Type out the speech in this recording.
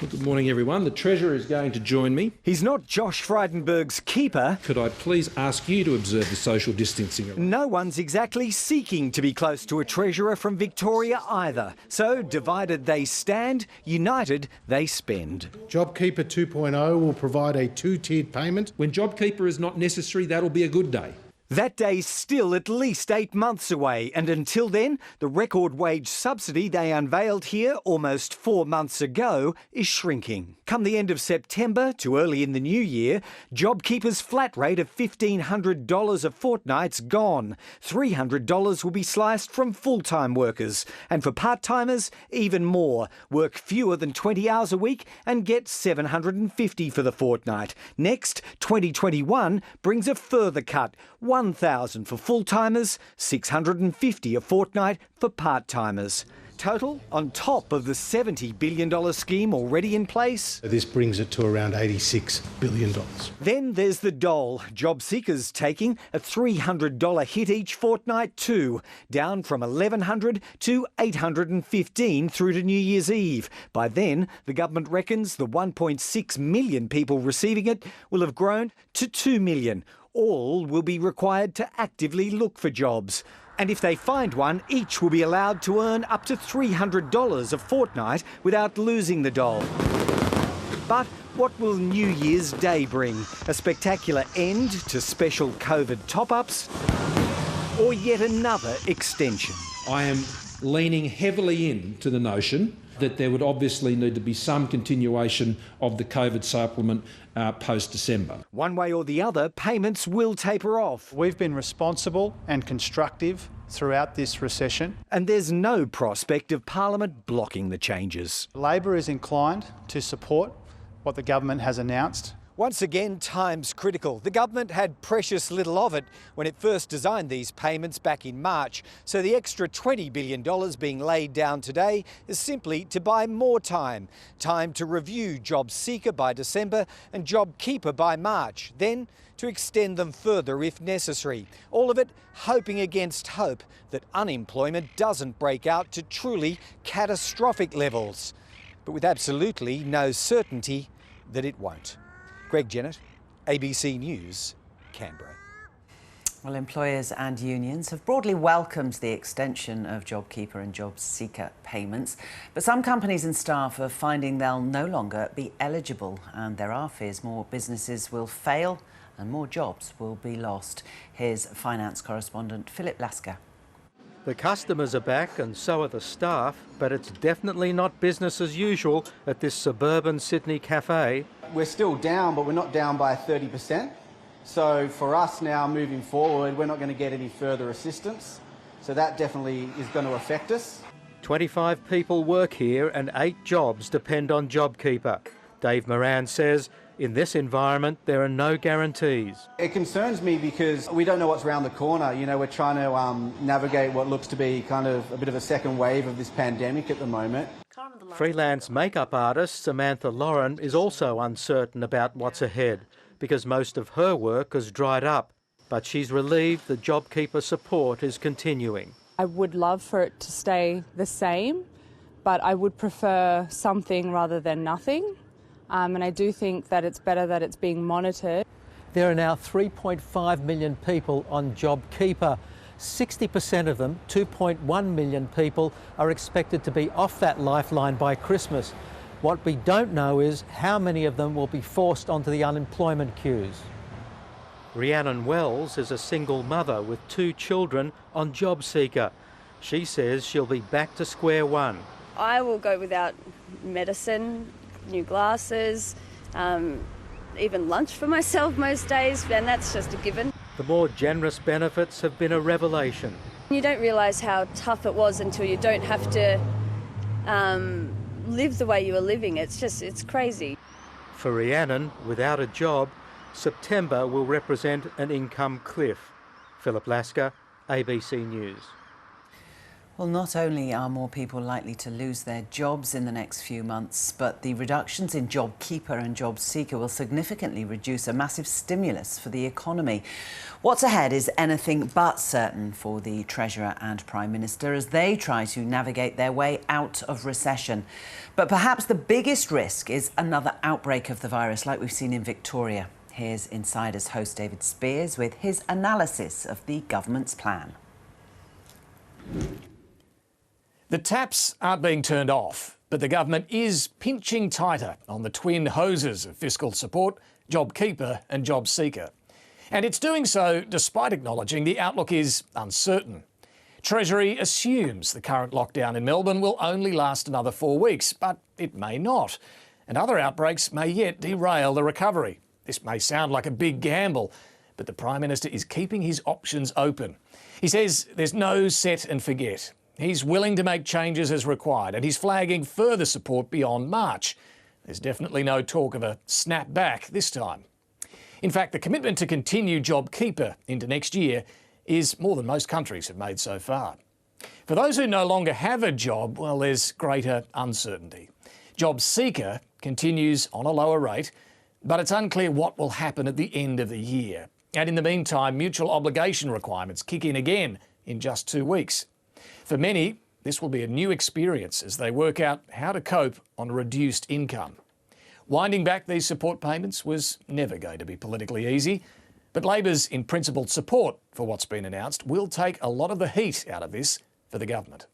Well, good morning, everyone. The Treasurer is going to join me. He's not Josh Frydenberg's keeper. Could I please ask you to observe the social distancing? No one's exactly seeking to be close to a Treasurer from Victoria either. So, divided they stand, united they spend. JobKeeper 2.0 will provide a two-tiered payment. When JobKeeper is not necessary, that'll be a good day. That day's still at least 8 months away, and until then, the record wage subsidy they unveiled here almost 4 months ago is shrinking. Come the end of September to early in the new year, JobKeeper's flat rate of $1,500 a fortnight's gone. $300 will be sliced from full-time workers, and for part-timers, even more. Work fewer than 20 hours a week and get $750 for the fortnight. Next, 2021 brings a further cut. $1,000 for full-timers, $650 a fortnight for part-timers. Total, on top of the $70 billion scheme already in place. This brings it to around $86 billion. Then there's the dole. JobSeekers taking a $300 hit each fortnight too, down from $1,100 to $815 through to New Year's Eve. By then, the government reckons the 1.6 million people receiving it will have grown to 2 million. All will be required to actively look for jobs. And if they find one, each will be allowed to earn up to $300 a fortnight without losing the dole. But what will New Year's Day bring? A spectacular end to special COVID top-ups? Or yet another extension? I am leaning heavily into the notion that there would obviously need to be some continuation of the COVID supplement post-December. One way or the other, payments will taper off. We've been responsible and constructive throughout this recession. And there's no prospect of Parliament blocking the changes. Labor is inclined to support what the government has announced. Once again, time's critical. The government had precious little of it when it first designed these payments back in March. So the extra $20 billion being laid down today is simply to buy more time. Time to review JobSeeker by December and JobKeeper by March. Then to extend them further if necessary. All of it hoping against hope that unemployment doesn't break out to truly catastrophic levels. But with absolutely no certainty that it won't. Greg Jennett, ABC News, Canberra. Well, employers and unions have broadly welcomed the extension of JobKeeper and JobSeeker payments, but some companies and staff are finding they'll no longer be eligible, and there are fears more businesses will fail and more jobs will be lost. Here's finance correspondent Philip Lasker. The customers are back and so are the staff, but it's definitely not business as usual at this suburban Sydney cafe. We're still down, but we're not down by 30%. So for us now moving forward, we're not going to get any further assistance. So that definitely is going to affect us. 25 people work here and 8 jobs depend on JobKeeper. Dave Moran says in this environment there are no guarantees. It concerns me because we don't know what's around the corner. You know, we're trying to navigate what looks to be kind of a bit of a second wave of this pandemic at the moment. Freelance makeup artist Samantha Lauren is also uncertain about what's ahead because most of her work has dried up, but she's relieved the JobKeeper support is continuing. I would love for it to stay the same, but I would prefer something rather than nothing. And I do think that it's better that it's being monitored. There are now 3.5 million people on JobKeeper. 60% of them, 2.1 million people, are expected to be off that lifeline by Christmas. What we don't know is how many of them will be forced onto the unemployment queues. Rhiannon Wells is a single mother with 2 children on JobSeeker. She says she'll be back to square one. I will go without medicine, new glasses, even lunch for myself most days, and that's just a given. The more generous benefits have been a revelation. You don't realise how tough it was until you don't have to live the way you were living. It's crazy. For Rhiannon, without a job, September will represent an income cliff. Philip Lasker, ABC News. Well, not only are more people likely to lose their jobs in the next few months, but the reductions in JobKeeper and JobSeeker will significantly reduce a massive stimulus for the economy. What's ahead is anything but certain for the Treasurer and Prime Minister as they try to navigate their way out of recession. But perhaps the biggest risk is another outbreak of the virus like we've seen in Victoria. Here's Insider's host David Spears with his analysis of the government's plan. The taps aren't being turned off, but the government is pinching tighter on the twin hoses of fiscal support, JobKeeper and JobSeeker. And it's doing so despite acknowledging the outlook is uncertain. Treasury assumes the current lockdown in Melbourne will only last another 4 weeks, but it may not. And other outbreaks may yet derail the recovery. This may sound like a big gamble, but the Prime Minister is keeping his options open. He says there's no set and forget. He's willing to make changes as required, and he's flagging further support beyond March. There's definitely no talk of a snap back this time. In fact, the commitment to continue JobKeeper into next year is more than most countries have made so far. For those who no longer have a job, well, there's greater uncertainty. JobSeeker continues on a lower rate, but it's unclear what will happen at the end of the year. And in the meantime, mutual obligation requirements kick in again in just 2 weeks. For many, this will be a new experience as they work out how to cope on a reduced income. Winding back these support payments was never going to be politically easy, but Labor's in-principle support for what's been announced will take a lot of the heat out of this for the government.